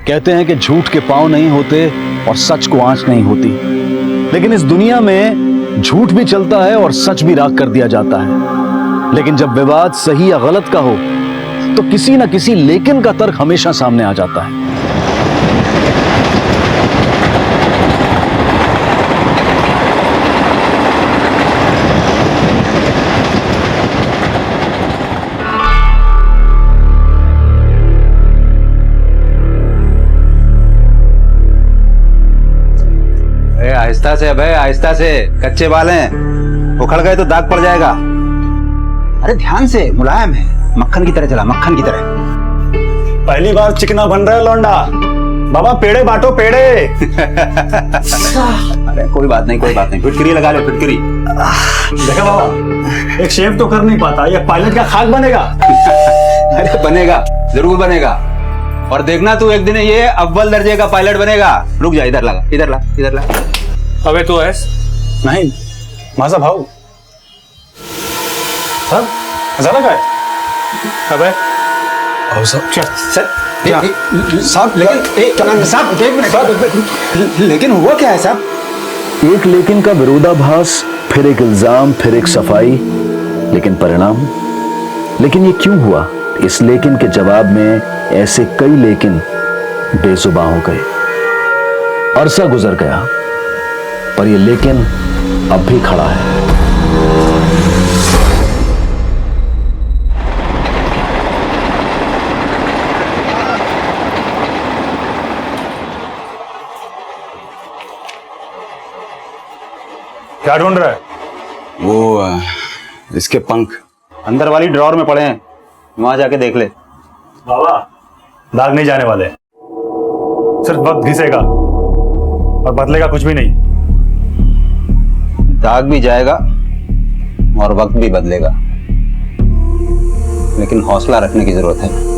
कहते हैं कि झूठ के पांव नहीं होते और सच को आंच नहीं होती, लेकिन इस दुनिया में झूठ भी चलता है और सच भी राख कर दिया जाता है। लेकिन जब विवाद सही या गलत का हो तो किसी ना किसी लेकिन का तर्क हमेशा सामने आ जाता है। आहिस्ता से भाई, आहिस्ता से, कच्चे बाल हैं, उखड़ गए तो दाग पड़ जाएगा। अरे ध्यान से, मुलायम है, मक्खन की तरह चला, मक्खन की तरह। पहली बार चिकना बन रहा है लौंडा। बाबा पेड़े बांटो, पेड़े। अरे कोई बात नहीं, कोई बात नहीं, फिटकरी लगा ले, फिटकरी। देखा बाबा, एक शेफ तो कर नहीं पाता, ये पायलट का खाक बनेगा। अरे बनेगा, जरूर बनेगा। और देखना तू, एक दिन ये अव्वल दर्जे का पायलट बनेगा। रुक जा, इधर लगा, इधर ला, इधर ला। अबे तो ऐस नहीं, माझा भाऊ साहब जरा काय अबे लेकिन हुआ क्या है साहब? एक लेकिन का विरोधाभास, फिर एक इल्जाम, फिर एक सफाई, लेकिन परिणाम। लेकिन ये क्यों हुआ? इस लेकिन के जवाब में ऐसे कई लेकिन बेजुबां हो गए। अरसा गुजर गया पर ये लेकिन अब भी खड़ा है। क्या ढूंढ रहा है? वो इसके पंख अंदर वाली ड्रॉर में पड़े हैं, वहां जाके देख ले। बाबा दाग नहीं जाने वाले, सिर्फ वक्त घिसेगा और बदलेगा कुछ भी नहीं। दाग भी जाएगा और वक्त भी बदलेगा, लेकिन हौसला रखने की जरूरत है।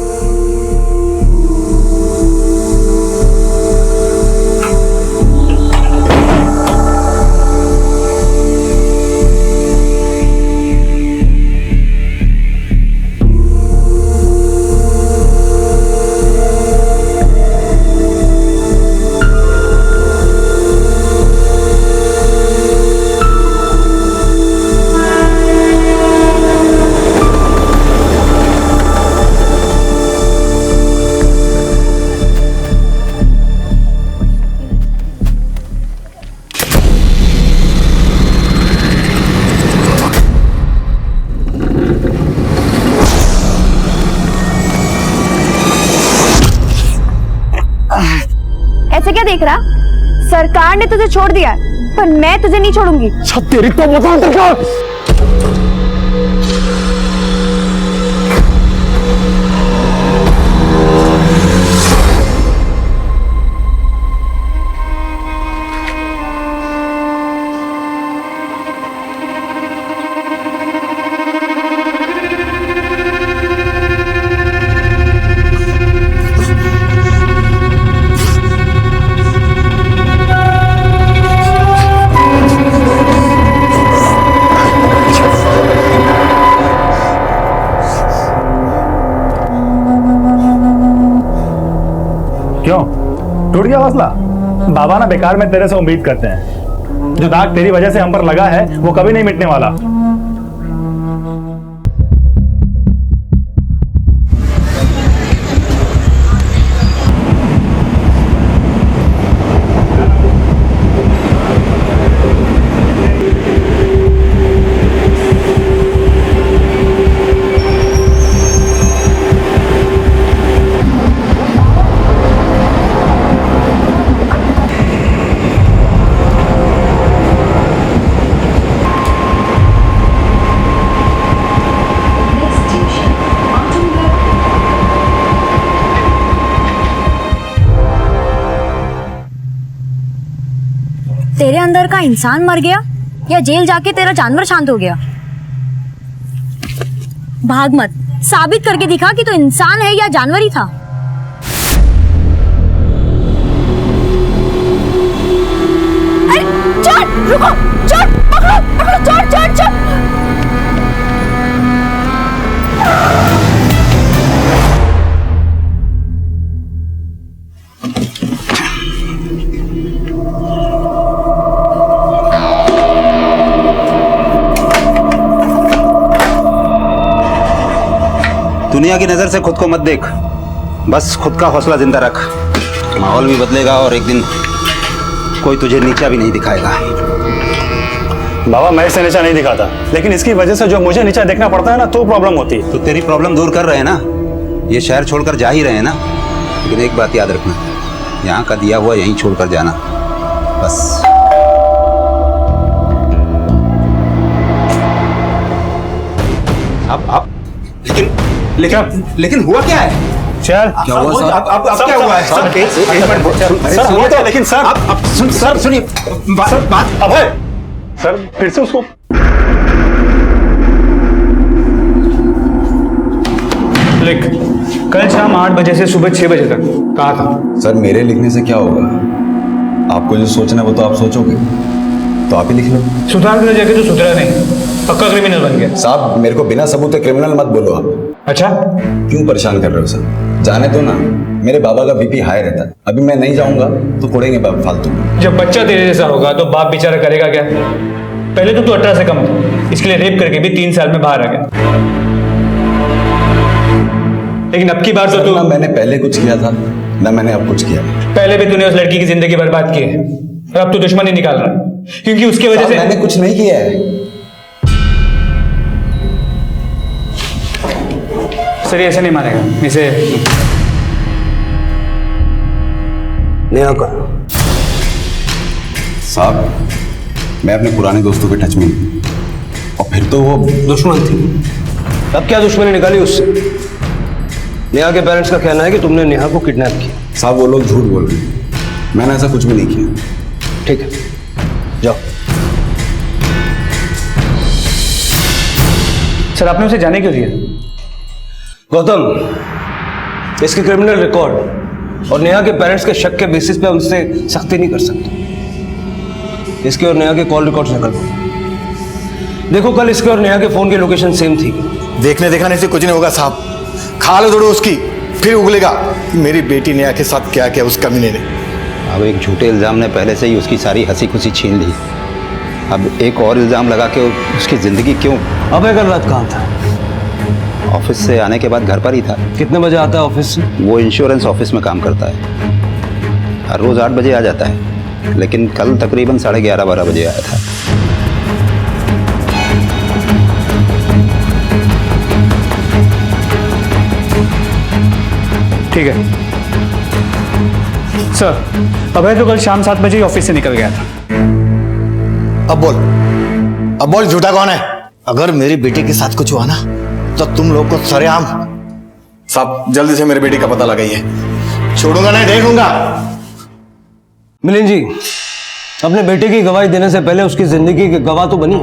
ऐसे क्या देख रहा? सरकार ने तुझे छोड़ दिया पर मैं तुझे नहीं छोड़ूंगी। तेरी तो बता सरकार। क्यों टूट गया हौसला? बाबा ना बेकार में तेरे से उम्मीद करते हैं। जो दाग तेरी वजह से हम पर लगा है वो कभी नहीं मिटने वाला। तेरे अंदर का इंसान मर गया या जेल जाके तेरा जानवर शांत हो गया? भाग मत, साबित करके दिखा कि तू इंसान है या जानवर ही था। अरे चोर, रुको, चोर, पकड़ो, पकड़ो, चोर, चोर, चोर। दुनिया की नजर से खुद को मत देख, बस खुद का हौसला जिंदा रख। माहौल भी बदलेगा और एक दिन कोई तुझे नीचा भी नहीं दिखाएगा। बाबा मैं इसे नीचा नहीं दिखाता, लेकिन इसकी वजह से जो मुझे नीचा देखना पड़ता है ना, तो प्रॉब्लम होती है। तो तेरी प्रॉब्लम दूर कर रहे हैं ना, ये शहर छोड़कर जा ही रहे हैं ना। लेकिन एक बात याद रखना, यहाँ का दिया हुआ यहीं छोड़कर जाना, बस। अब लेकिन हुआ क्या है? चल क्या हुआ सर? अब क्या हुआ है सर? सर हुआ तो, लेकिन सर अब सर सुनिए बात। अभय सर फिर से उसको लिख, कल शाम 8 बजे से सुबह 6 बजे तक कहा था। सर मेरे लिखने से क्या होगा? आपको जो सोचना है वो तो आप सोचोगे, तो आप ही लिख लो। सुधार करने जाके तो सुधरा नहीं, पक्का क्रिमिनल बन गया। साहब मेरे को बिना सबूत के क्रिमिनल मत बोलो आप। अच्छा, क्यों परेशान कर रहे हो सर? जाने दो ना, मेरे बाबा का बीपी हाई रहता है। अभी मैं नहीं जाऊंगा तो कोड़ेंगे बाप फालतू में। जब बच्चा तेरे जैसा होगा तो बाप बेचारा करेगा क्या? पहले तो तू 18 से कम था, इसके लिए रेप करके भी 3 साल में बाहर आ गया। लेकिन अब की बार तो तू, ना मैंने पहले कुछ किया था ना मैंने अब कुछ किया। पहले भी तूने उस लड़की की जिंदगी बर्बाद की है और अब तू दुश्मनी निकाल रहा है, क्योंकि उसकी वजह से। मैंने कुछ नहीं किया है सर, ये ऐसे नहीं मानेगा इसे। नहीं कर साहब, मैं अपने पुराने दोस्तों के टच में हूं, और फिर तो वो दुश्मन थी। अब क्या दुश्मनी निकाली उससे? नेहा के पेरेंट्स का कहना है कि तुमने नेहा को किडनैप किया। साहब वो लोग झूठ बोल रहे हैं, मैंने ऐसा कुछ भी नहीं किया। ठीक है, जाओ। सर आपने उसे जाने क्यों दिया? गौतम, इसके क्रिमिनल रिकॉर्ड और नेहा के पेरेंट्स के शक के बेसिस पे उनसे सख्ती नहीं कर सकते। इसके और नेहा के कॉल रिकॉर्ड्स निकलो। देखो, कल इसके और नेहा के फोन की लोकेशन सेम थी। देखने दिखाने से कुछ नहीं होगा साहब, खाल उधड़ो उसकी, फिर उगलेगा मेरी बेटी नेहा के साथ क्या क्या उस कमीने ने। अब एक झूठे इल्जाम ने पहले से ही उसकी सारी हंसी खुशी छीन ली, अब एक और इल्जाम लगा के उसकी जिंदगी क्यों? अबे कल रात कहाँ था? ऑफिस से आने के बाद घर पर ही था। कितने बजे आता है ऑफिस से? वो इंश्योरेंस ऑफिस में काम करता है, हर रोज 8 बजे आ जाता है, लेकिन कल तकरीबन 11:30-12 बजे आया था। ठीक है सर, अभय तो कल शाम 7 बजे ही ऑफिस से निकल गया था। अब बोल झूठा कौन है? अगर मेरी बेटी के साथ कुछ हुआ ना तो तुम लोग को सरेआम। साहब जल्दी से मेरी बेटी का पता लगाइए, छोड़ूंगा नहीं, देखूंगा। मिलिंद जी, अपने बेटे की गवाही देने से पहले उसकी जिंदगी की गवाह तो बनी।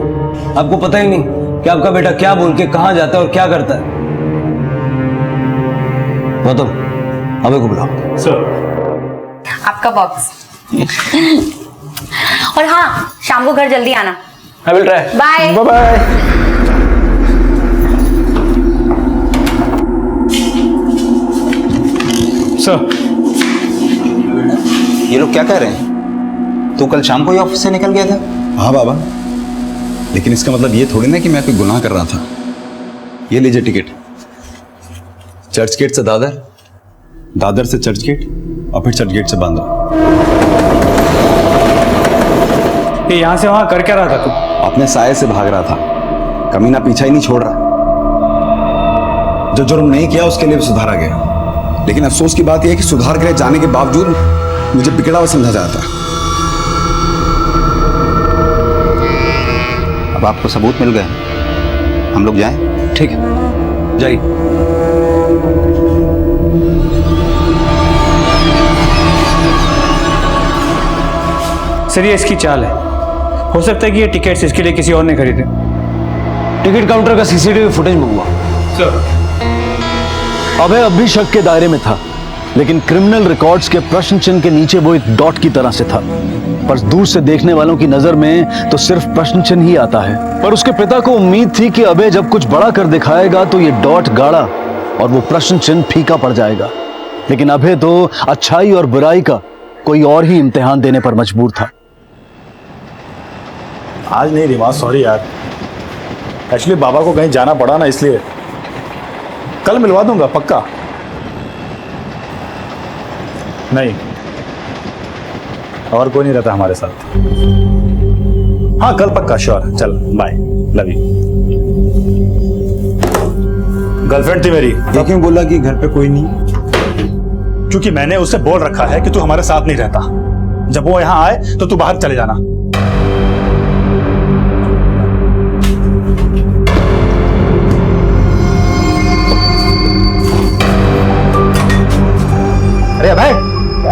आपको पता ही नहीं कि आपका बेटा क्या बोल के कहां जाता है और क्या करता है। गौतम, अबे को बुलाओ। सर आपका बॉक्स। और हाँ, शाम को घर जल्दी आना। I will try. Bye bye. Sir, ये लोग क्या कह रहे हैं? तू कल शाम को ही ऑफिस से निकल गया था? हाँ बाबा, लेकिन इसका मतलब ये थोड़ी ना कि मैं कोई गुनाह कर रहा था। ये लीजिए टिकट, चर्च गेट से दादर, दादर से चर्च गेट और फिर चर्च गेट से बांद्रा। ये यहां से वहां कर क्या रहा था तू? अपने साये से भाग रहा था, कमीना पीछा ही नहीं छोड़ रहा। जो जुर्म नहीं किया उसके लिए भी सुधारा गया, लेकिन अफसोस की बात यह है कि सुधार के लिए जाने के बावजूद मुझे बिगड़ा हुआ समझा जाता है। अब आपको सबूत मिल गए, हम लोग जाएं? ठीक है, जाइए। सर ये इसकी चाल है, हो सकता है कि ये टिकट्स इसके लिए किसी और ने खरीदे। टिकट काउंटर का सीसीटीवी फुटेज मंगवा। सर अभय अब भी शक के दायरे में था, लेकिन क्रिमिनल रिकॉर्ड्स के प्रश्न चिन्ह के नीचे वो एक डॉट की तरह से था। पर दूर से देखने वालों की नजर में तो सिर्फ प्रश्न चिन्ह ही आता है। पर उसके पिता को उम्मीद थी कि अभय जब कुछ बड़ा कर दिखाएगा तो ये डॉट गाढ़ा और वो प्रश्न चिन्ह फीका पड़ जाएगा। लेकिन अभय तो अच्छाई और बुराई का कोई और ही इम्तिहान देने पर मजबूर था। आज नहीं रिवाज, सॉरी यार, एक्चुअली बाबा को कहीं जाना पड़ा ना, इसलिए। कल मिलवा दूंगा पक्का। नहीं, और कोई नहीं रहता हमारे साथ। हाँ कल पक्का, श्योर। चल बाय, लव यू। गर्लफ्रेंड थी मेरी। ये क्यों बोला कि घर पे कोई नहीं? क्योंकि मैंने उसे बोल रखा है कि तू हमारे साथ नहीं रहता। जब वो यहां आए तो तू बाहर चले जाना। अरे भाई,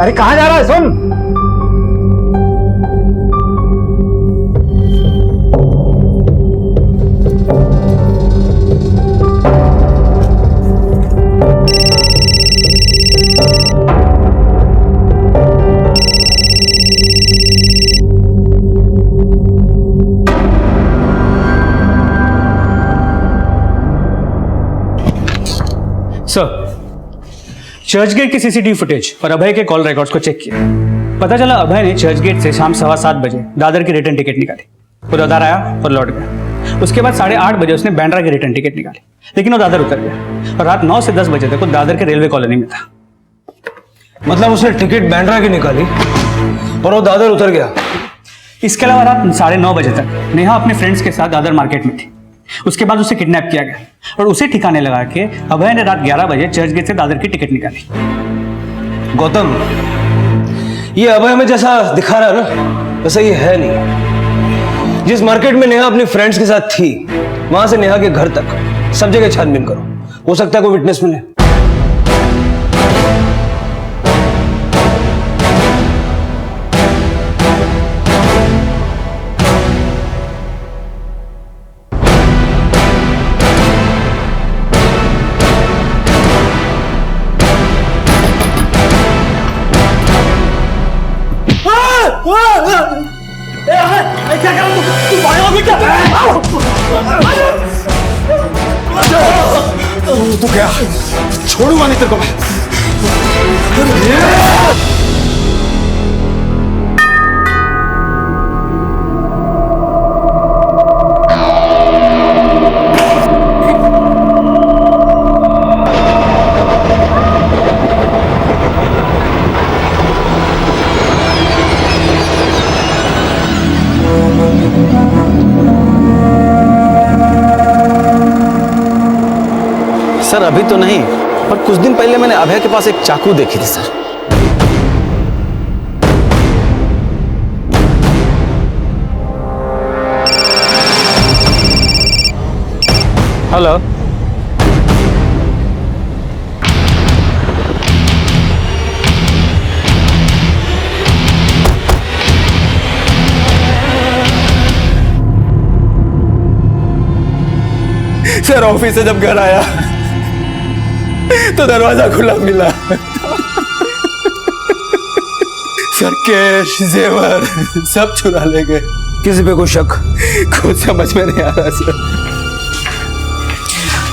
अरे कहाँ जा रहा है? सुन, सर, चर्चगेट की सीसीटीवी फुटेज और अभय के कॉल रिकॉर्ड्स को चेक किया। पता चला अभय ने चर्चगेट से शाम 7:15 बजे दादर की रिटर्न टिकट निकाली। वो दादर आया और लौट गया। उसके बाद 8:30 बजे उसने बांद्रा की रिटर्न टिकट निकाली, लेकिन वो दादर उतर गया और रात 9 से 10 बजे तक वो दादर के रेलवे कॉलोनी में था। मतलब उसने टिकट बांद्रा की निकाली और वो दादर उतर गया। इसके अलावा रात 9:30 बजे तक नेहा अपने फ्रेंड्स के साथ दादर मार्केट में थी। उसके बाद उसे किडनैप किया गया और उसे ठिकाने लगा के अभय ने रात 11 बजे चर्चगेट से दादर की टिकट निकाली। गौतम, ये अभय में जैसा दिखा रहा है ना, वैसा ये है नहीं। जिस मार्केट में नेहा अपने फ्रेंड्स के साथ थी, वहां से नेहा के घर तक सब जगह छानबीन करो, हो सकता है कोई विटनेस मिले। तू क्या? छोड़ूंगा नहीं तेरे को मैं। सर अभी तो नहीं, पर कुछ दिन पहले मैंने अभय के पास एक चाकू देखी थी सर। हेलो, सर ऑफिस से जब घर आया तो दरवाजा खुला मिला। सर कैश जेवर सब चुरा ले गए। किसी पे कोई शक? कुछ समझ में नहीं आ रहा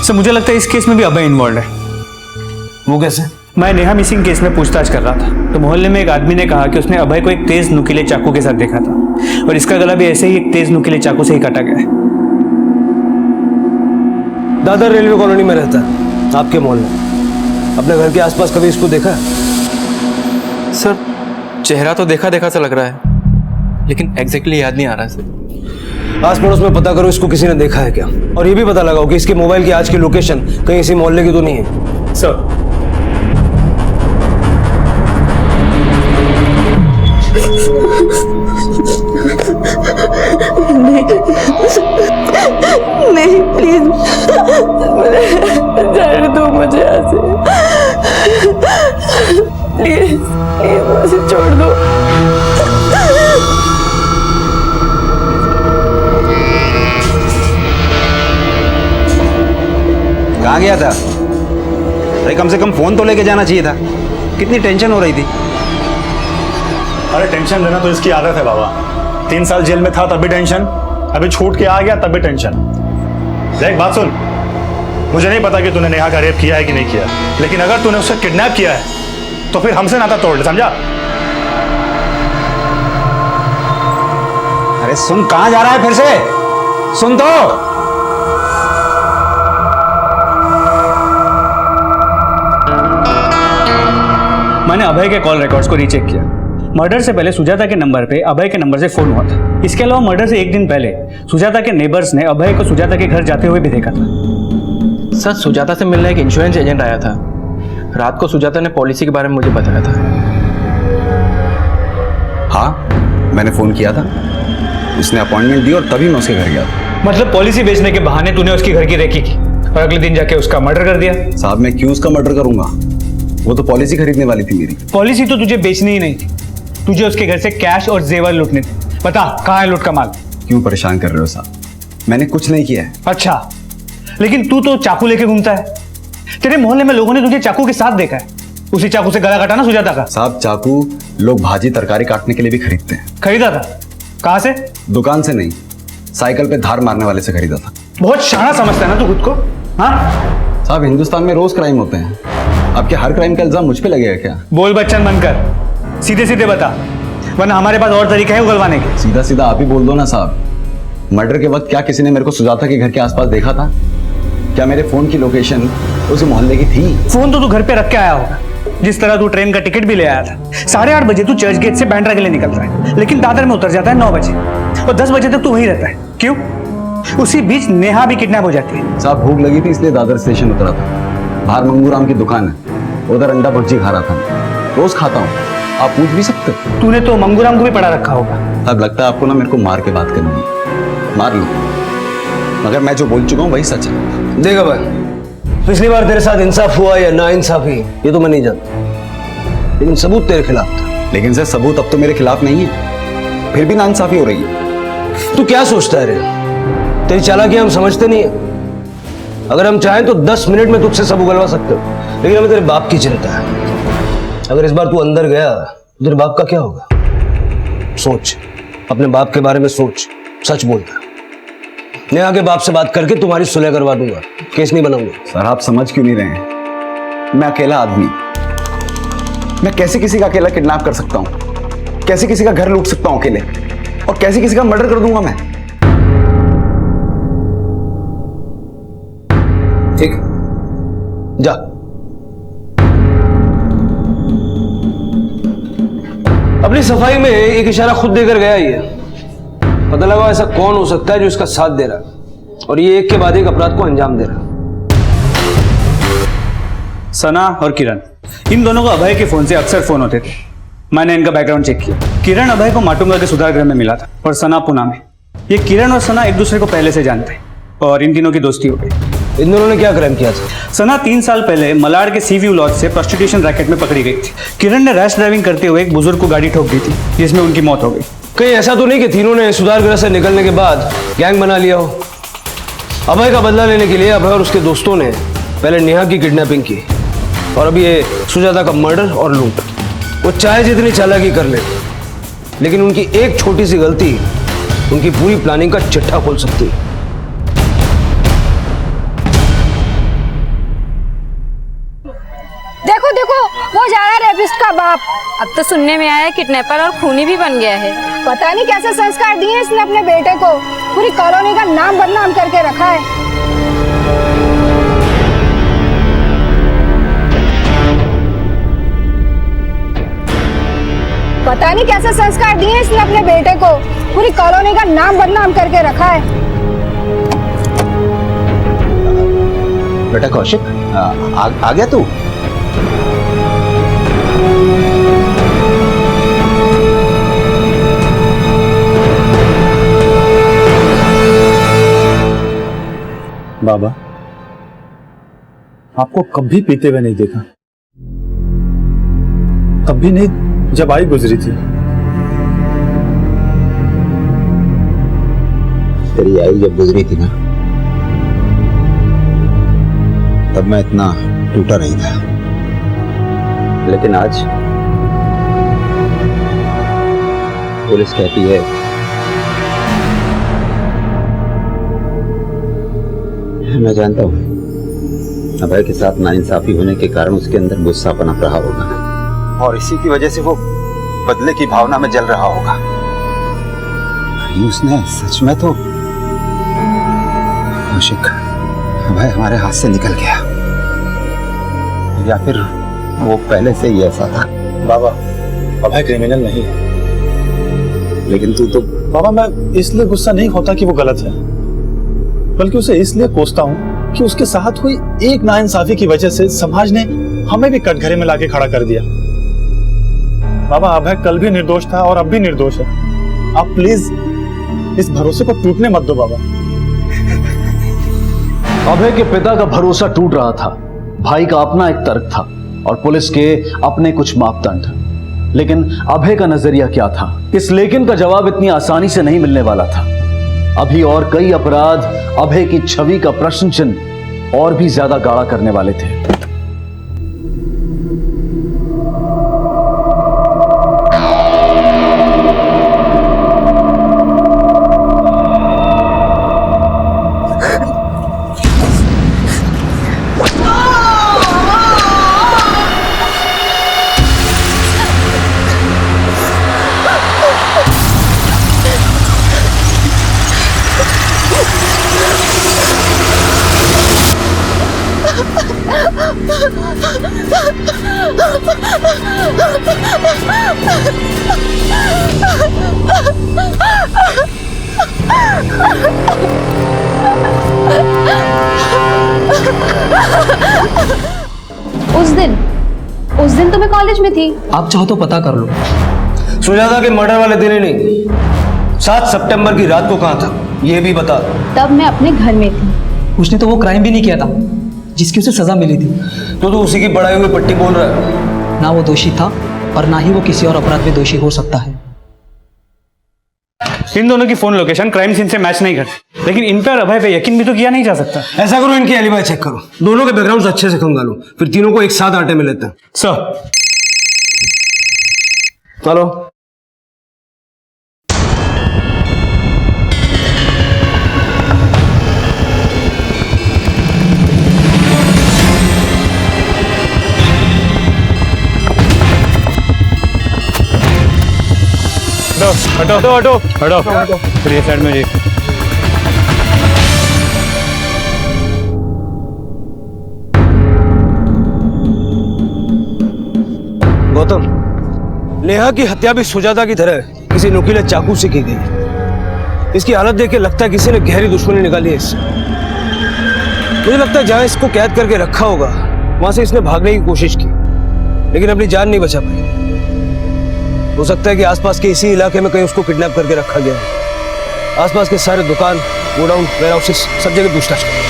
सर मुझे लगता है इस केस में भी अभय इन्वॉल्व है। वो कैसे? मैं नेहा मिसिंग केस में पूछताछ कर रहा था तो मोहल्ले में एक आदमी ने कहा कि उसने अभय को एक तेज नुकीले चाकू के साथ देखा था और इसका गला भी ऐसे ही एक तेज नुकीले चाकू से ही काटा गया है। दादर रेलवे कॉलोनी में रहता है, आपके मोहल्ले। अपने घर के आसपास कभी इसको देखा है? सर चेहरा तो देखा देखा सा लग रहा है, लेकिन एग्जैक्टली याद नहीं आ रहा है सर। आस पड़ोस में पता करो इसको किसी ने देखा है क्या, और ये भी पता लगाओ कि इसके मोबाइल की आज की लोकेशन कहीं इसी मोहल्ले की तो नहीं है। सर नहीं प्लीज जाने दो मुझे यहाँ से। प्लीज प्लीज मुझे छोड़ दो। कहाँ गया था? अरे कम से कम फोन तो लेके जाना चाहिए था। कितनी टेंशन हो रही थी। अरे टेंशन लेना तो इसकी आदत है बाबा। 3 साल जेल में था तब भी टेंशन, अभी छूट के आ गया तब भी टेंशन। देख बात सुन, मुझे नहीं पता कि तूने नेहा का रेप किया है कि नहीं किया, लेकिन अगर तूने उसे किडनैप किया है तो फिर हमसे नाता तोड़ ले, समझा? अरे सुन, कहाँ जा रहा है फिर से? सुन तो। मैंने अभय के कॉल रिकॉर्ड्स को रीचेक किया। मर्डर से पहले सुजाता के नंबर पे अभय के नंबर से फोन हुआ था। इसके अलावा मर्डर से एक दिन पहले सुजाता के नेबर्स ने अभय को सुजाता के घर जाते हुए भी देखा था। सर, सुजाता से मिलने एक इंश्योरेंस एजेंट आया था। रात को सुजाता ने पॉलिसी के बारे में मुझे बताया था। हाँ, मैंने फोन किया था, उसने अपॉइंटमेंट दी और तभी मैं उसके घर गया था। मतलब पॉलिसी बेचने के बहाने तूने उसकी घर की रेकी की और अगले दिन जाके उसका मर्डर कर दिया। साहब, मैं क्यों उसका मर्डर करूंगा? वो तो पॉलिसी खरीदने वाली थी मेरी। पॉलिसी तो तुझे बेचनी ही नहीं थी, तुझे उसके घर से कैश और जेवर लूटने थे। बता, कहाँ है लूट का माल? क्यों परेशान कर रहे हो साहब? मैंने कुछ नहीं किया है। अच्छा, लेकिन तू तो चाकू लेके घूमता है। तेरे मोहल्ले में लोगों ने तुझे चाकू के साथ देखा है। उसी चाकू से गला काटा ना सुजाता का? साहब, चाकू लोग भाजी तरकारी काटने के लिए भी खरीदते हैं। खरीदा था? कहाँ से? दुकान से नहीं, साइकिल पे धार मारने वाले से खरीदा था। बहुत शाना समझता है ना तू खुद को? हाँ साहब, हिंदुस्तान में रोज क्राइम होते हैं, आपके हर क्राइम का इल्जाम मुझ पे लगेगा क्या? बोल बच्चन बनकर, सीधे सीधे बता, वरना हमारे पास और तरीके हैं उगलवाने के। सीधा सीधा आप ही बोल दो ना साहब। मर्डर के वक्त क्या किसी ने मेरे को सुजाता के घर के आसपास देखा था? क्या मेरे फोन की लोकेशन उस मोहल्ले की थी? फोन तो तू घर पे रख के आया होगा, जिस तरह तू ट्रेन का टिकट भी ले आया था। 8:30 बजे तू चर्च गेट से बांद्रा के लिए निकल रहा है, लेकिन दादर में उतर जाता है 9 बजे और 10 बजे तक तू वहीं रहता है। क्यों? उसी बीच नेहा भी किडनैप हो जाती है। साहब, भूख लगी थी इसलिए दादर स्टेशन उतरा था। बाहर मंगूराम की दुकान है, उधर अंडा भुर्जी खा रहा था। रोज खाता हूँ, आप पूछ भी सकते हो। तूने तो मंगूराम को भी पढ़ा रखा होगा। साहब, लगता है आपको ना मेरे को मार के बात करनी है। मार लो, मगर मैं जो बोल चुका हूँ वही सच है। देखा भाई, पिछली बार तेरे साथ इंसाफ हुआ या ना इंसाफी ये तो मैं नहीं जानता, लेकिन सबूत तेरे खिलाफ था। लेकिन सर, सबूत अब तो मेरे खिलाफ नहीं है, फिर भी नाइंसाफी हो रही है। तू क्या सोचता है रे? तेरी चालाकी हम समझते नहीं है। अगर हम चाहें तो 10 मिनट में तुझसे सब उगलवा सकते हो, लेकिन हमें तेरे बाप की चिंता है। अगर इस बार तू अंदर गया तो तेरे बाप का क्या होगा? सोच, अपने बाप के बारे में सोच। सच बोलता, नेहा के बाप से बात करके तुम्हारी सुलह करवा दूंगा, केस नहीं बनाऊंगा। सर, आप समझ क्यों नहीं रहे हैं? मैं अकेला आदमी, मैं कैसे किसी का अकेला किडनैप कर सकता हूं? कैसे किसी का घर लूट सकता हूं अकेले? और कैसे किसी का मर्डर कर दूंगा मैं? ठीक, जा। अपनी सफाई में एक इशारा खुद देकर गया ही है। पता लगा ऐसा कौन हो सकता है जो इसका साथ दे रहा है और ये एक के बाद एक अपराध को अंजाम दे रहा है। सना और किरण, इन दोनों को अभय के फोन से अक्सर फोन होते थे। मैंने इनका बैकग्राउंड चेक किया। किरण अभय को माटुंगा के सुधार गृह में मिला था और सना पुणे में। ये किरण और सना एक दूसरे को पहले से जानते हैं और इन तीनों की दोस्ती हो गई। इन दोनों ने क्या क्राइम किया था? सना 3 साल पहले मलाड के सी व्यू लॉज से प्रोस्टिट्यूशन रैकेट में पकड़ी गई थी। किरण ने रैश ड्राइविंग करते हुए एक बुजुर्ग को गाड़ी ठोक दी थी, जिसमें उनकी मौत हो गई। कहीं ऐसा तो नहीं कि तीनों ने सुधार गृह से निकलने के बाद गैंग बना लिया हो? अभय का बदला लेने के लिए अभय और उसके दोस्तों ने पहले नेहा की किडनैपिंग की और अब ये सुजाता का मर्डर और लूट। वो चाहे जितनी चालाकी कर ले, लेकिन उनकी एक छोटी सी गलती उनकी पूरी प्लानिंग का चिट्ठा खोल सकती है। देखो देखो, वो जा रहा है रेपिस्ट का बाप। अब तो सुनने में आया किडनैपर और खूनी भी बन गया है। पता नहीं कैसे संस्कार दिए इसने अपने बेटे को। पूरी कॉलोनी का नाम बदनाम करके रखा है। पता नहीं कैसे संस्कार दिए इसने अपने बेटे को। पूरी कॉलोनी का नाम बदनाम करके रखा है। बेटा कौशिक, आ गया तू? बाबा, आपको कभी पीते हुए नहीं देखा, कभी नहीं जब आई गुजरी थी। तेरी आई जब गुजरी थी ना, तब मैं इतना टूटा नहीं था, लेकिन आज पुलिस कहती है मैं जानता हूं अभय के साथ नाइंसाफी होने के कारण उसके अंदर गुस्सा पनप रहा होगा और इसी की वजह से वो बदले की भावना में जल रहा होगा। उसने सच में तो कौशिक, अभय हमारे हाथ से निकल गया, या फिर वो पहले से ही ऐसा था। बाबा अभय क्रिमिनल नहीं है। लेकिन तू तो बाबा मैं इसलिए गुस्सा नहीं होता कि वो गलत है, बल्कि उसे इसलिए कोसता हूँ कि उसके साथ हुई एक नाइंसाफी की वजह से समाज ने हमें भी कटघरे में लाके खड़ा कर दिया। बाबा अभय कल भी निर्दोष था और अब भी निर्दोष है। आप प्लीज इस भरोसे को टूटने मत दो बाबा। अभय के पिता का भरोसा टूट रहा था, भाई का अपना एक तर्क था और पुलिस के अपने कुछ मापदंड। लेकिन अभय का नजरिया क्या था, इस लेकिन का जवाब इतनी आसानी से नहीं मिलने वाला था। अभी और कई अपराध अभय की छवि का प्रश्न चिन्ह और भी ज्यादा गाढ़ा करने वाले थे। उस दिन तो मैं कॉलेज में थी। आप चाहो तो पता कर लो। सुजाता के मर्डर वाले दिन ही नहीं, 7 सितंबर की रात को कहां था ये भी बता। तब मैं अपने घर में थी। उसने तो वो क्राइम भी नहीं किया था जिसकी उसे सजा मिली थी। तो उसी की बढ़ाई हुई पट्टी बोल रहा है। ना वो दोषी था और ना ही वो किसी और अपराध में दोषी हो सकता है। इन दोनों की फोन लोकेशन क्राइम सीन से मैच नहीं करती, लेकिन इन पर अभय पे यकीन भी तो किया नहीं जा सकता। ऐसा करो, इनकी एलिबाई चेक करो, दोनों के बैकग्राउंड अच्छे से खंगालो, फिर तीनों को एक साथ आटे में लेते हैं। सर चलो। हटो हटो हटो हटो, फिर ये साइड में जी। गौतम, नेहा की हत्या भी सुजाता की तरह किसी नुकीले चाकू से की गई। इसकी हालत देख के लगता है किसी ने गहरी दुश्मनी निकाली है इससे। मुझे लगता है जहां इसको कैद करके रखा होगा वहां से इसने भागने की कोशिश की, लेकिन अपनी जान नहीं बचा पाई। हो सकता है कि आसपास के इसी इलाके में कहीं उसको किडनैप करके रखा गया है। आसपास के सारे दुकान, गोडाउन, वेयर हाउसेस सब जगह पूछताछ करें।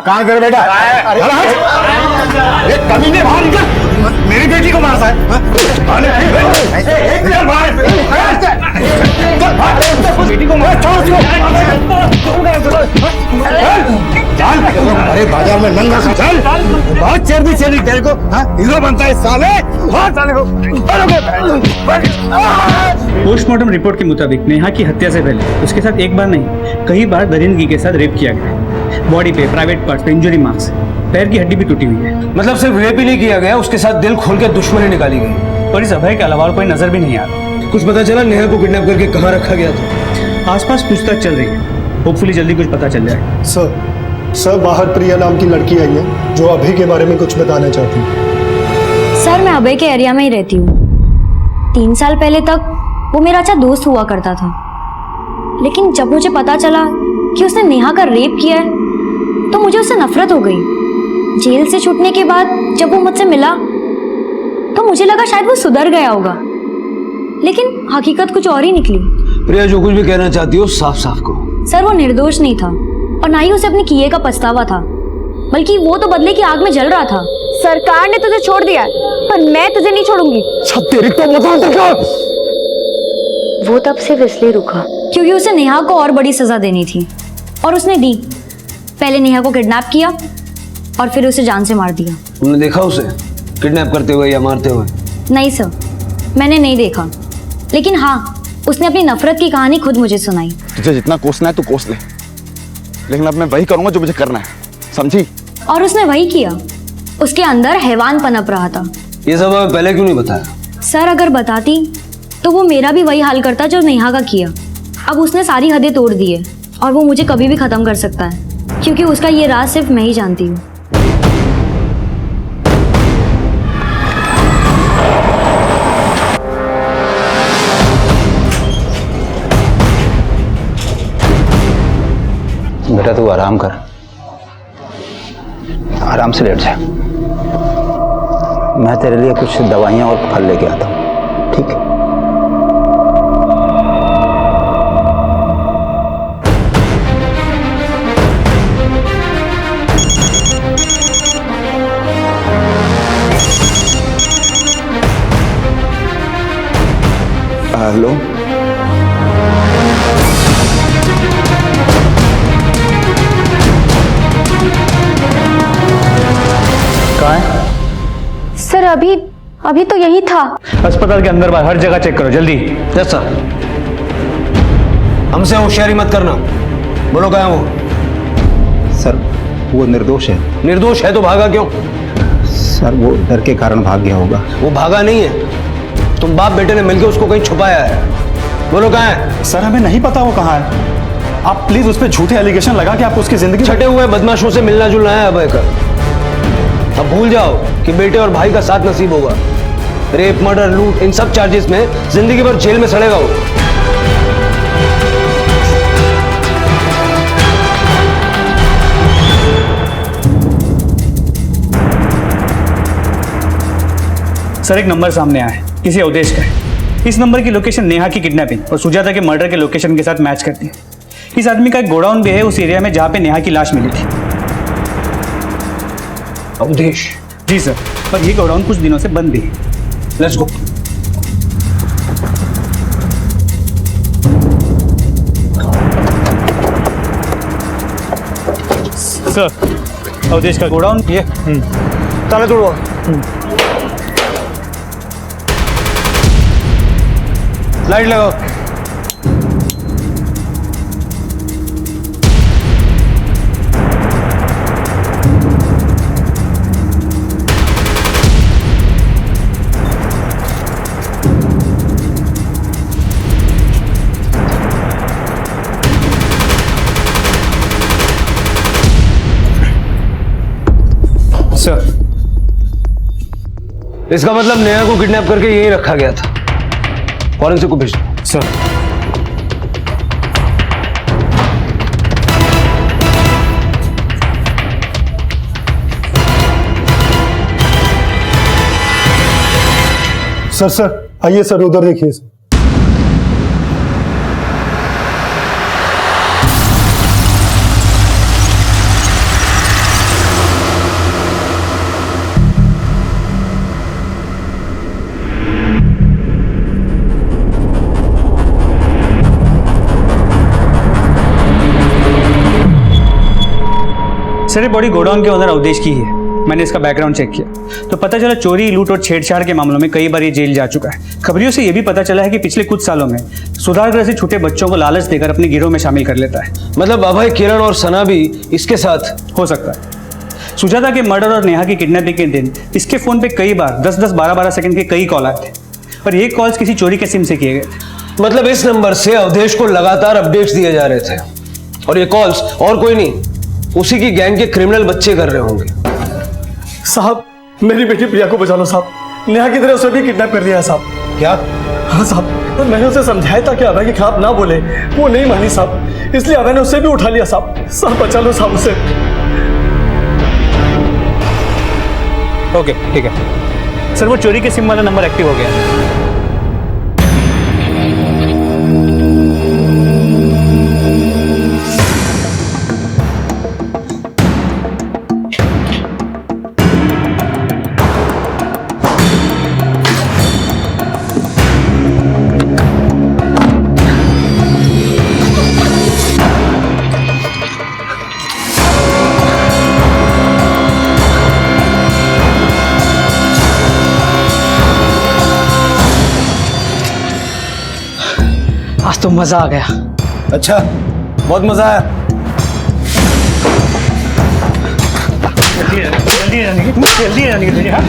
कहाँ कर बेटा? अरे कमीने बाहर निकल, मेरी बेटी को मारता है। बेटी को मार, अरे बाजार में नंगा सा चल, बहुत चर्बी चली तेरे को। हीरो बनता है साले, साले को। पोस्टमार्टम रिपोर्ट के मुताबिक नेहा की हत्या से पहले उसके साथ एक बार नहीं कई बार दरिंदगी के साथ रेप किया गया। बॉडी पे, प्राइवेट पार्ट्स पे इंजरी मार्क्स, पैर की हड्डी भी टूटी हुई है। मतलब सिर्फ रेप ही नहीं किया गया, उसके साथ दिल खोल के दुश्मनी निकाली गई। और इस अभय के अलावा और कोई नजर भी नहीं आ रहा। कुछ पता चला नेहा को किडनैप करके कहाँ रखा गया था? आसपास पूछताछ चल रही है, होपफुली जल्दी कुछ पता चल जाए। सर बाहर प्रिया नाम की लड़की आई है जो अभय के बारे में कुछ बताना चाहती है। सर मैं अभय के एरिया में ही रहती हूँ। 3 साल पहले तक वो मेरा अच्छा दोस्त हुआ करता था, लेकिन जब मुझे पता चला कि उसने नेहा का रेप किया है तो मुझे उससे नफरत हो गई। जेल से छूटने के बाद जब वो मुझसे मिला तो मुझे लगा शायद वो सुधर गया होगा, लेकिन हकीकत कुछ और ही निकली। प्रिया जो कुछ भी कहना चाहती हो साफ साफ कहो। सर वो निर्दोष नहीं था और ना ही उसे अपने किए का पछतावा था, बल्कि वो तो बदले की आग में जल रहा था। सरकार ने तुझे छोड़ दिया पर मैं तुझे नहीं छोड़ूंगी। तेरी तो वो तब सिर्फ इसलिए रुका क्योंकि उसे नेहा को और बड़ी सजा देनी थी, और उसने दी। पहले नेहा को किडनैप किया और फिर उसे जान से मार दिया। तुमने देखा उसे किडनैप करते हुए या मारते हुए? नहीं सर, मैंने नहीं देखा, लेकिन हाँ उसने अपनी नफरत की कहानी खुद मुझे सुनाई। तुझे जितना कोसना है तू कोस ले, लेकिन अब मैं वही करूंगा जो मुझे करना है, समझी? और उसने वही किया। उसके अंदर हैवान पनप रहा था ये सब हमें पहले क्यों नहीं बताया? सर अगर बताती तो वो मेरा भी वही हाल करता जो नेहा का किया। अब उसने सारी हदें तोड़ दी है और वो मुझे कभी भी खत्म कर सकता है, क्योंकि उसका ये राज सिर्फ मैं ही जानती हूँ। बेटा तू आराम कर, आराम से लेट जा। मैं तेरे लिए कुछ दवाइयाँ और फल लेके आता हूँ, ठीक है? हेलो, कहाँ है? सर अभी तो यही था। अस्पताल के अंदर बाहर हर जगह चेक करो जल्दी। Yes sir. हमसे होशियारी मत करना। बोलो कहाँ है वो? सर वो निर्दोष है। निर्दोष है तो भागा क्यों? सर वो डर के कारण भाग गया होगा। वो भागा नहीं है, तुम बाप बेटे ने मिलकर उसको कहीं छुपाया है। बोलो कहाँ है? सर हमें नहीं पता वो कहाँ है। आप प्लीज उस पर झूठे एलिगेशन लगा के आप उसकी जिंदगी छटे हुए बदमाशों से मिलना जुलना है अभय का। अब भूल जाओ कि बेटे और भाई का साथ नसीब होगा। रेप, मर्डर, लूट, इन सब चार्जेस में जिंदगी भर जेल में सड़ेगा वो। सर एक नंबर सामने आया है, किसी अवधेश का है। इस नंबर की लोकेशन नेहा की किडनैपिंग और सुजाता के मर्डर के लोकेशन के साथ मैच करती है। इस आदमी का एक गोडाउन भी है उस एरिया में जहां पे नेहा की लाश मिली थी। अवधेश? जी सर, पर ये गोडाउन कुछ दिनों से बंद भी है। Let's go. सर अवधेश का गोडाउन ये ताला तोड़ो। लाइट लगाओ। सर इसका मतलब नेहा को किडनैप करके यहीं रखा गया था। फॉरेंसिक को भेज दो। सर सर आइए सर, उधर देखिए सर। सर ये बॉडी गोडाउन के ओनर अवधेश की ही है। मैंने इसका बैकग्राउंड चेक किया तो पता चला चोरी, लूट और छेड़छाड़ के मामलों में कई बार ये जेल जा चुका है। खबरियों से ये भी पता चला है कि पिछले कुछ सालों में सुधार गृह से छूटे बच्चों को लालच देकर अपने गिरोह में शामिल कर लेता है। मतलब अभय, किरण और सना भी इसके साथ हो सकता है। सुजाता के मर्डर और नेहा की किडनैपिंग के दिन इसके फोन पे कई बार 10-10, 12-12 सेकंड के कई कॉल आए थे, पर ये कॉल्स किसी चोरी के सिम से किए गए थे। मतलब इस नंबर से अवधेश को लगातार अपडेट्स दिए जा रहे थे और ये कॉल्स और कोई नहीं, उसी की गैंग के क्रिमिनल बच्चे कर रहे होंगे। साहब मेरी बेटी प्रिया को बचा लो साहब, नेहा की तरह उसे भी किडनैप कर दिया है साहब। क्या? हाँ साहब, तो मैंने उसे समझाया था कि अभय के खिलाफ ना बोले, वो नहीं मानी साहब, इसलिए अभय ने उसे भी उठा लिया साहब। साहब बचा लो साहब उसे। ओके ठीक है सर, वो चोरी के सिम वाला नंबर एक्टिव हो गया है। आज तो मजा आ गया। अच्छा, बहुत मजा आया। जल्दी जाने की हाँ।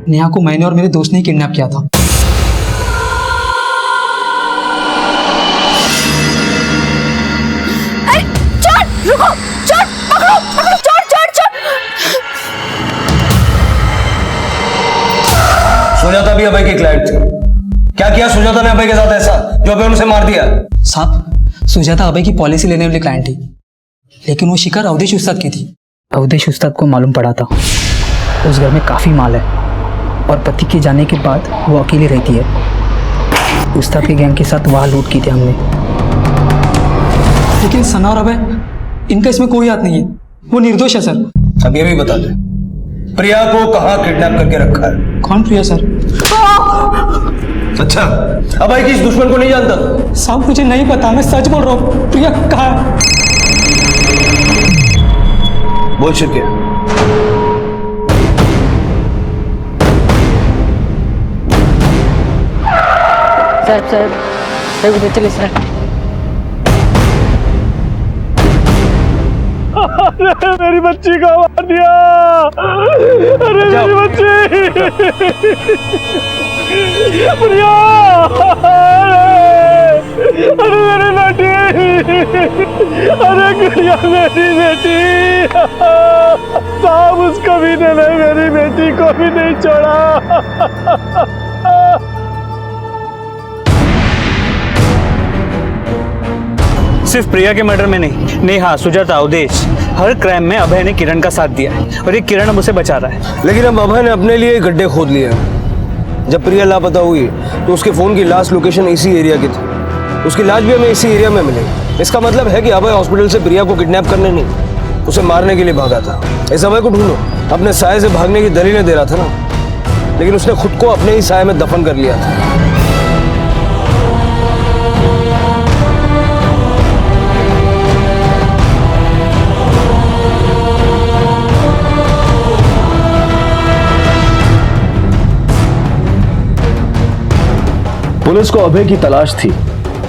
नेहा को मैंने और मेरे दोस्त ने किडनैप किया था। अरे चोर, रुको, चोर, पकड़ो, पकड़ो, चोर, चोर, चोर। सुजाता भी अभय की क्लाइंट थी। क्या किया सुजाता ने अभय के साथ ऐसा जो अभय उसे मार दिया? साहब, सुजाता अभय की पॉलिसी लेने वाली क्लाइंट थी, लेकिन वो शिकार अवधेश उस्ताद की थी। अवधेश उस्ताद को मालूम पड़ा था उस घर में काफी माल है और पति के जाने के बाद वो अकेली रहती है। उस्ताद के गैंग के साथ वहां लूट की थी हमने। लेकिन सना और अभय, इनका इसमें कोई हाथ नहीं है, वो निर्दोष है सर। अब ये भी बता दे, प्रिया को कहाँ किडनैप करके रखा है? कौन प्रिया सर? अच्छा, अभय की इस दुश्मन को नहीं जानता? साहब मुझे नहीं पता, मैं सच बोल रहा हूँ। प्रिया कहाँ है? बोल शिरके। सर उधर चले सर। मेरी बच्ची को मार दिया। अरे मेरी बच्ची प्रिया, अरे मेरी बेटी, अरे गुड़िया मेरी बेटी। साहब उस कमीने ने मेरी बेटी को भी नहीं छोड़ा। सिर्फ प्रिया के मर्डर में नहीं, नेहा, सुजाता, अवधेश, हर क्राइम में अभय ने किरण का साथ दिया है और ये किरण अब उसे बचा रहा है। लेकिन अब अभय ने अपने लिए गड्ढे खोद लिए हैं। जब प्रिया लापता हुई तो उसके फोन की लास्ट लोकेशन इसी एरिया की थी। उसकी लाश भी हमें इसी एरिया में मिली। इसका मतलब है कि अभय हॉस्पिटल से प्रिया को किडनैप करने नहीं, उसे मारने के लिए भागा था। इस अभय को ढूंढो। अपने साये से भागने की दलीलें दे रहा था ना, लेकिन उसने खुद को अपने ही साये में दफन कर लिया था। पुलिस को अभय की तलाश थी,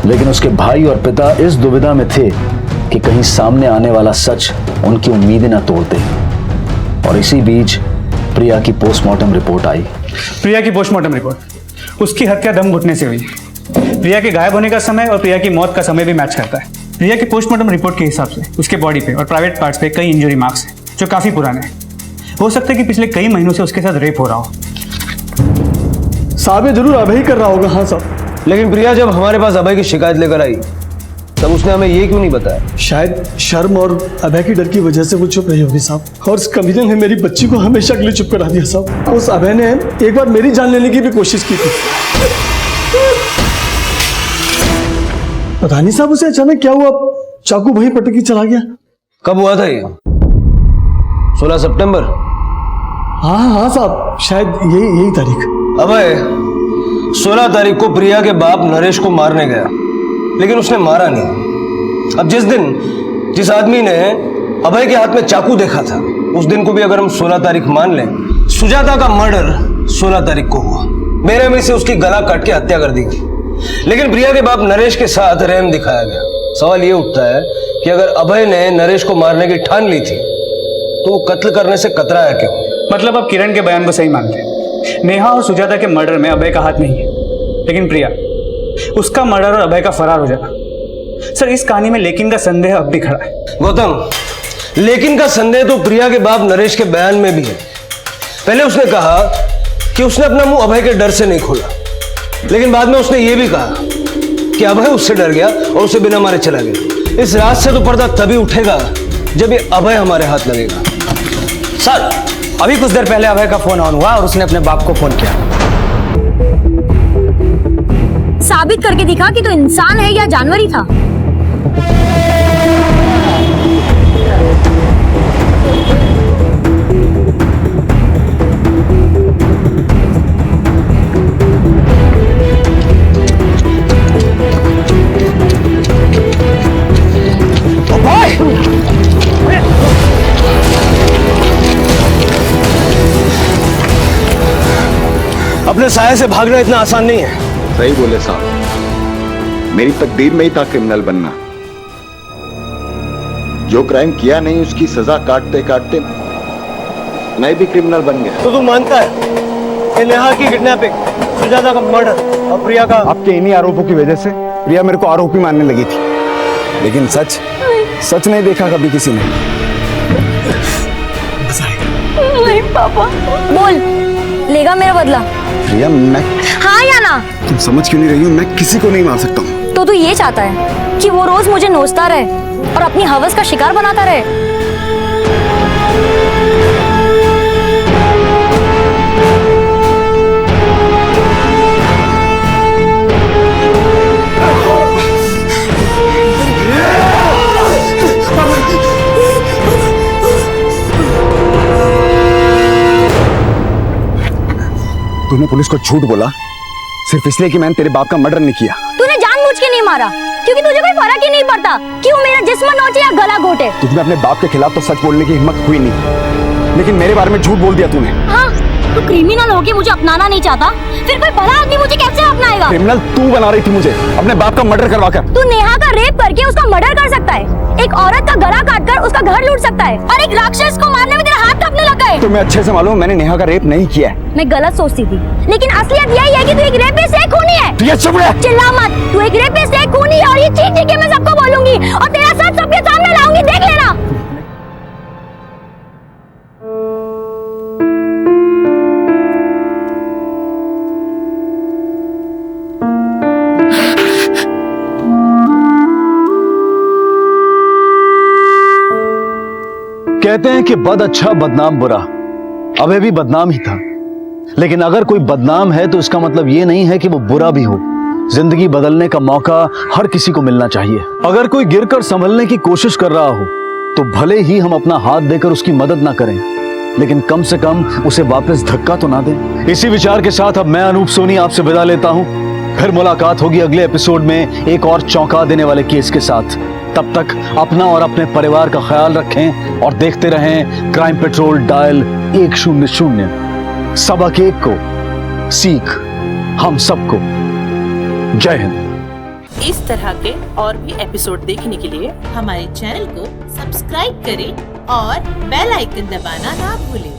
लेकिन उसके भाई और पिता इस दुविधा में थे कि कहीं सामने आने वाला सच उनकी उम्मीदें न तोड़ दे। और इसी बीच प्रिया की पोस्टमार्टम रिपोर्ट आई। प्रिया की पोस्टमार्टम रिपोर्ट, उसकी हत्या दम घुटने से हुई। प्रिया के गायब होने का समय और प्रिया की मौत का समय भी मैच करता है। प्रिया की पोस्टमार्टम रिपोर्ट के हिसाब से उसके बॉडी पे और प्राइवेट पार्ट्स पे कई इंजरी मार्क्स हैं जो काफी पुराने हैं। हो सकता है कि पिछले कई महीनों से उसके साथ रेप हो रहा हो। साहब ये जरूर अभय कर रहा होगा। हाँ साहब, लेकिन प्रिया जब हमारे पास अभय की शिकायत लेकर आई तब उसने हमें ये क्यों नहीं बताया? शायद शर्म और अभय की डर की वजह से वो चुप रही होगी साहब। और उस कमीने ने मेरी बच्ची को हमेशा के लिए चुप करा दिया साहब। उस अभय ने एक बार मेरी जान लेने की भी कोशिश की थी। पता नहीं साहब उसे अचानक क्या हुआ, चाकू वहीं पटक के चला गया। कब हुआ था ये? 16 सितंबर? हाँ हाँ साहब, शायद यही तारीख। अभय 16 तारीख को प्रिया के बाप नरेश को मारने गया, लेकिन उसने मारा नहीं। अब जिस आदमी ने अभय के हाथ में चाकू देखा था, उस दिन को भी अगर हम 16 तारीख मान लें, सुजाता का मर्डर 16 तारीख को हुआ। बेरहमी से उसकी गला काट के हत्या कर दी गई, लेकिन प्रिया के बाप नरेश के साथ रहम दिखाया गया। सवाल ये उठता है कि अगर अभय ने नरेश को मारने की ठान ली थी तो वो कत्ल करने से कतराया क्यों? मतलब अब किरण के बयान को सही मानते हैं। नेहा और सुजाता के मर्डर में अभय का हाथ नहीं है, लेकिन प्रिया, उसका मर्डर और अभय का फरार हो जाना। सर इस कहानी में लेकिन का संदेह अब भी खड़ा है। गौतम, लेकिन का संदेह तो प्रिया के बाप नरेश के बयान में भी है। पहले उसने कहा कि उसने अपना मुंह अभय के डर से नहीं खोला, लेकिन बाद में उसने ये भी कहा कि अभय उससे डर गया और उसे बिना मारे चला गया। इस रात से तो पर्दा तभी उठेगा जब ये अभय हमारे हाथ लगेगा। सर अभी कुछ देर पहले अभय का फोन ऑन हुआ और उसने अपने बाप को फोन किया। साबित करके दिखा कि तो इंसान है या जानवर ही था। अपने साये से भागना इतना आसान नहीं है। सही बोले साहब, मेरी तकदीर में ही था क्रिमिनल बनना। जो क्राइम किया नहीं उसकी सजा काटते काटते मैं भी क्रिमिनल बन गया। तो तू मानता है कि नेहा की किडनैपिंग, सुजाता का मर्डर और प्रिया का? आपके इन्हीं आरोपों की वजह से प्रिया मेरे को आरोपी मानने लगी थी, लेकिन सच नहीं देखा कभी किसी ने। नहीं पापा। बोल, लेगा मेरा बदला? प्रिया, मैं हाँ या ना? तुम समझ क्यों नहीं रही हो? मैं किसी को नहीं मार सकता हूँ। तो तू ये चाहता है कि वो रोज मुझे नोचता रहे और अपनी हवस का शिकार बनाता रहे? तूने पुलिस को झूठ बोला सिर्फ इसलिए कि मैंने तेरे बाप का मर्डर नहीं किया। तूने जानबूझ के नहीं मारा क्योंकि तुझे कोई फर्क ही नहीं पड़ता कि वो मेरा जिस्म नोचे या गला घोटे। तुझमें अपने बाप के खिलाफ तो सच बोलने की हिम्मत हुई नहीं, लेकिन मेरे बारे में झूठ बोल दिया तूने। हाँ, तू क्रिमिनल होके मुझे अपनाना नहीं चाहता, फिर कोई भला आदमी मुझे कैसे अपनाएगा? क्रिमिनल तू बना रही थी मुझे अपने बाप का मर्डर करवाकर। तू नेहा का रेप करके उसका मर्डर कर सकता है, एक औरत का गला काटकर उसका घर लूट सकता है, और एक राक्षस को मारने में तेरा हाथ कांपने लगा है। तुम्हें अच्छे से मालूम मैंने नेहा का रेप नहीं किया है। मैं गलत सोचती थी, लेकिन असलियत यही है कि तू एक रेपिस्ट है, खूनी है। प्रिया चुप रह। चिल्ला मत, तू एक रेपिस्ट है, खूनी है, और ये चीख चीख के मैं सबको बोलूंगी और तेरा सच सबके सामने लाऊंगी, देख लेना। कहते हैं कि बद अच्छा बदनाम बुरा, अबे भी बदनाम ही था। लेकिन अगर कोई बदनाम है तो इसका मतलब ये नहीं है कि वो बुरा भी हो। जिंदगी बदलने का मौका हर किसी को मिलना चाहिए। अगर कोई गिरकर संभलने की कोशिश कर रहा हो तो भले ही हम अपना हाथ देकर उसकी मदद ना करें, लेकिन कम से कम उसे वापस धक्का तो ना दें। इसी विचार के साथ अब मैं अनूप सोनी आपसे विदा लेता हूं। फिर मुलाकात होगी अगले एपिसोड में एक और चौंका देने वाले केस के साथ। तब तक अपना और अपने परिवार का ख्याल रखें और देखते रहें क्राइम पेट्रोल डायल 100। सबक एक को सीख हम सबको। जय हिंद। इस तरह के और भी एपिसोड देखने के लिए हमारे चैनल को सब्सक्राइब करें और बेल आइकन दबाना ना भूलें।